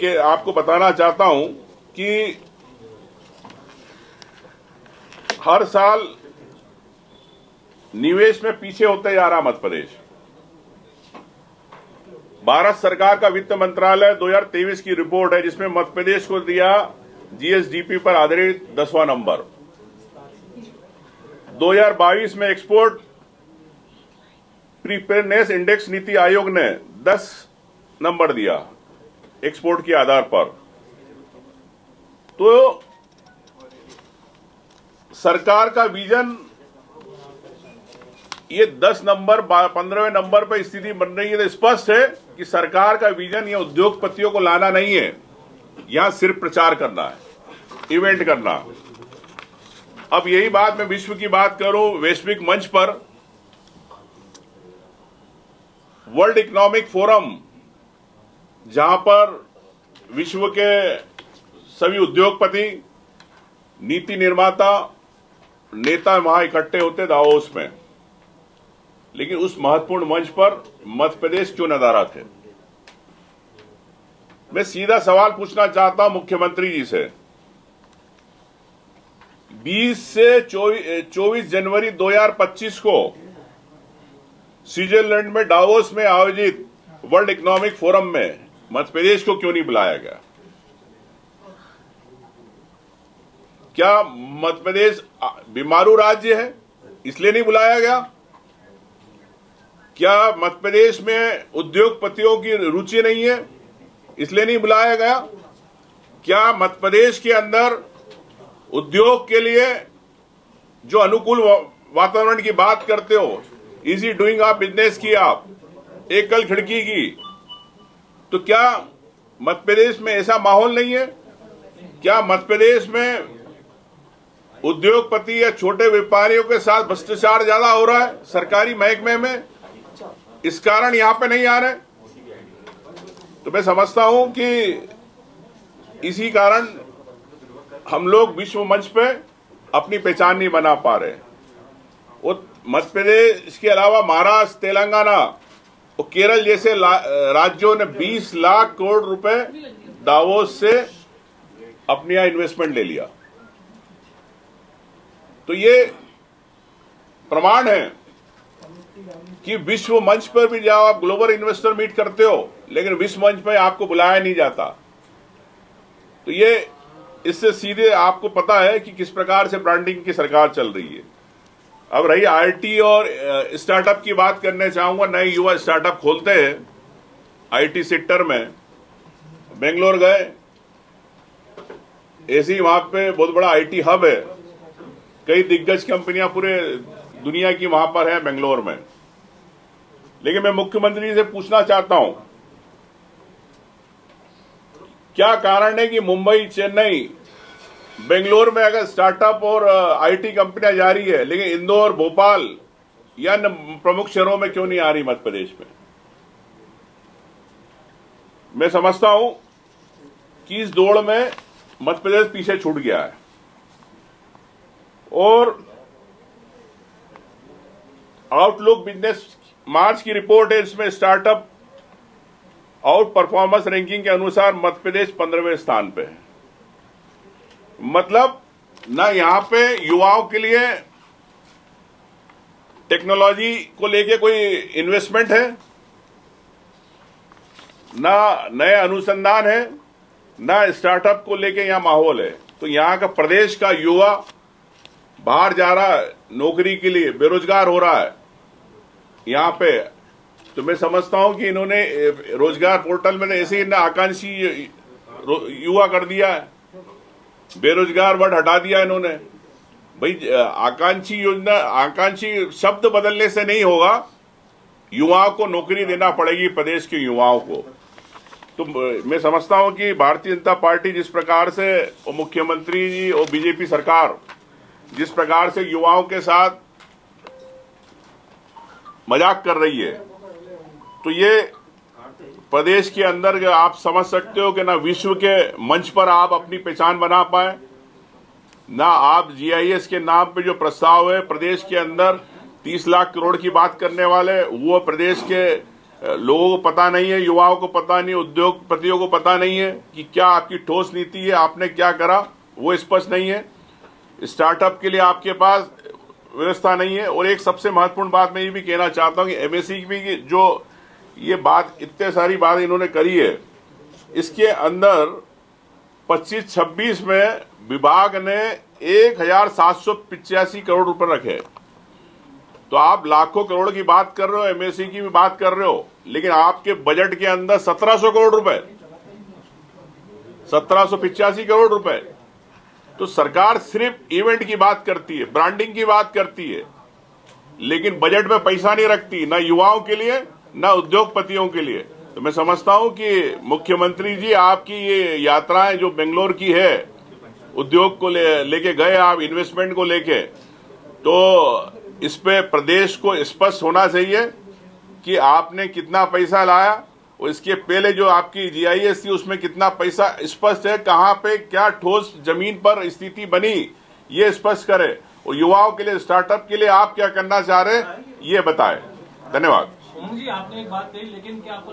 कि आपको बताना चाहता हूं कि हर साल निवेश में पीछे होते जा रहा मध्य प्रदेश। भारत सरकार का वित्त मंत्रालय 2023 की रिपोर्ट है जिसमें मध्य प्रदेश को दिया जीएसडीपी पर आधारित 10वां नंबर। 2022 में एक्सपोर्ट प्रीपेयरनेस इंडेक्स नीति आयोग ने 10 नंबर दिया एक्सपोर्ट के आधार पर। तो सरकार का विजन ये 10 नंबर 15वें नंबर पर स्थिति बन रही है। तो स्पष्ट है कि सरकार का विजन ये उद्योगपतियों को लाना नहीं है, यहां सिर्फ प्रचार करना है, इवेंट करना। अब यही बात मैं विश्व की बात करूं, वैश्विक मंच पर वर्ल्ड इकोनॉमिक फोरम, जहां पर विश्व के सभी उद्योगपति, नीति निर्माता, नेता वहां इकट्ठे होते दावोस में, लेकिन उस महत्वपूर्ण मंच पर मध्य प्रदेश क्यों नदारा थे? मैं सीधा सवाल पूछना चाहता हूं मुख्यमंत्री जी से। 20 से 24 जनवरी 2025 को स्विट्जरलैंड में डावोस में आयोजित वर्ल्ड इकोनॉमिक फोरम में मध्य प्रदेश को क्यों नहीं बुलाया गया? क्या मध्य प्रदेश बीमारू राज्य है इसलिए नहीं बुलाया गया? क्या मध्य प्रदेश में उद्योगपतियों की रुचि नहीं है इसलिए नहीं बुलाया गया? क्या मध्य प्रदेश के अंदर उद्योग के लिए जो अनुकूल वातावरण की बात करते हो, इजी डूइंग ऑफ बिजनेस की, आप एकल खिड़की की, तो क्या मध्य प्रदेश में ऐसा माहौल नहीं है? क्या मध्य प्रदेश में उद्योगपति या छोटे व्यापारियों के साथ भ्रष्टाचार ज्यादा हो रहा है सरकारी महकमे में, इस कारण यहां पे नहीं आ रहे? तो मैं समझता हूं कि इसी कारण हम लोग विश्व मंच पे अपनी पहचान नहीं बना पा रहे। वो मध्य प्रदेश के अलावा महाराष्ट्र, तेलंगाना और केरल जैसे राज्यों ने 20 लाख करोड़ रुपए दावोस से अपने यहां इन्वेस्टमेंट ले लिया। तो ये प्रमाण है कि विश्व मंच पर भी जाओ, आप ग्लोबल इन्वेस्टर मीट करते हो, लेकिन विश्व मंच पर आपको बुलाया नहीं जाता। तो ये इससे सीधे आपको पता है कि किस प्रकार से ब्रांडिंग की सरकार चल रही है। अब रही आईटी और स्टार्टअप की बात करने चाहूंगा। नए युवा स्टार्टअप खोलते हैं आईटी सेक्टर में, बेंगलोर गए, ऐसे ही वहां पे बहुत बड़ा आईटी हब है, कई दिग्गज कंपनियां पूरे दुनिया की वहां पर है बेंगलोर में। लेकिन मैं मुख्यमंत्री से पूछना चाहता हूं, क्या कारण है कि मुंबई, चेन्नई, बेंगलोर में अगर स्टार्टअप और आईटी कंपनियां जा रही है, लेकिन इंदौर, भोपाल या प्रमुख शहरों में क्यों नहीं आ रही मध्य प्रदेश में? मैं समझता हूं कि इस दौड़ में मध्य प्रदेश पीछे छूट गया है। और आउटलुक बिजनेस मार्च की रिपोर्ट है, इसमें स्टार्टअप आउट परफॉर्मेंस रैंकिंग के अनुसार मध्य प्रदेश 15वें स्थान पे है। मतलब ना यहां पे युवाओं के लिए टेक्नोलॉजी को लेके कोई इन्वेस्टमेंट है, ना नए अनुसंधान है, ना स्टार्टअप को लेके यहां माहौल है। तो यहां का प्रदेश का युवा बाहर जा रहा है नौकरी के लिए, बेरोजगार हो रहा है यहां पे। तो मैं समझता हूं कि इन्होंने रोजगार पोर्टल में ऐसे ही आकांक्षी युवा कर दिया है, बेरोजगार वर्ड हटा दिया इन्होंने। भाई आकांक्षी योजना, आकांक्षी शब्द बदलने से नहीं होगा, युवाओं को नौकरी देना पड़ेगी प्रदेश के युवाओं को। तो मैं समझता हूं कि भारतीय जनता पार्टी जिस प्रकार से और मुख्यमंत्री जी और बीजेपी सरकार जिस प्रकार से युवाओं के साथ मजाक कर रही है, तो ये प्रदेश के अंदर आप समझ सकते हो कि ना विश्व के मंच पर आप अपनी पहचान बना पाए, ना आप जीआईएस के नाम पे जो प्रस्ताव है प्रदेश के अंदर 30 लाख करोड़ की बात करने वाले, वो प्रदेश के लोगों को पता नहीं है, युवाओं को पता नहीं, उद्योगपतियों को पता नहीं है कि क्या आपकी ठोस नीति है, आपने क्या करा वो स्पष्ट नहीं है। स्टार्टअप के लिए आपके पास व्यवस्था नहीं है। और एक सबसे महत्वपूर्ण बात मैं ये भी कहना चाहता हूं कि एमएसएमई की जो ये बात, इतने सारी बात इन्होंने करी है, इसके अंदर 25-26 में विभाग ने 1785 करोड़ रुपए रखे। तो आप लाखों करोड़ की बात कर रहे हो, एमएसएमई की भी बात कर रहे हो, लेकिन आपके बजट के अंदर 1700 करोड़ रुपए, 1785 करोड़ रुपए। तो सरकार सिर्फ इवेंट की बात करती है, ब्रांडिंग की बात करती है, लेकिन बजट में पैसा नहीं रखती, ना युवाओं के लिए ना उद्योगपतियों के लिए। तो मैं समझता हूं कि मुख्यमंत्री जी, आपकी ये यात्राएं जो बेंगलोर की है, उद्योग को लेके गए आप, इन्वेस्टमेंट को लेके, तो इस पे प्रदेश को स्पष्ट होना चाहिए कि आपने कितना पैसा लाया, और इसके पहले जो आपकी जीआईएस थी उसमें कितना पैसा स्पष्ट है, कहां पे क्या ठोस जमीन पर स्थिति बनी, ये स्पष्ट करे। और युवाओं के लिए, स्टार्टअप के लिए आप क्या करना चाह रहे हैं ये बताएं। धन्यवाद। जी, आपने एक बात कही, लेकिन क्या आपको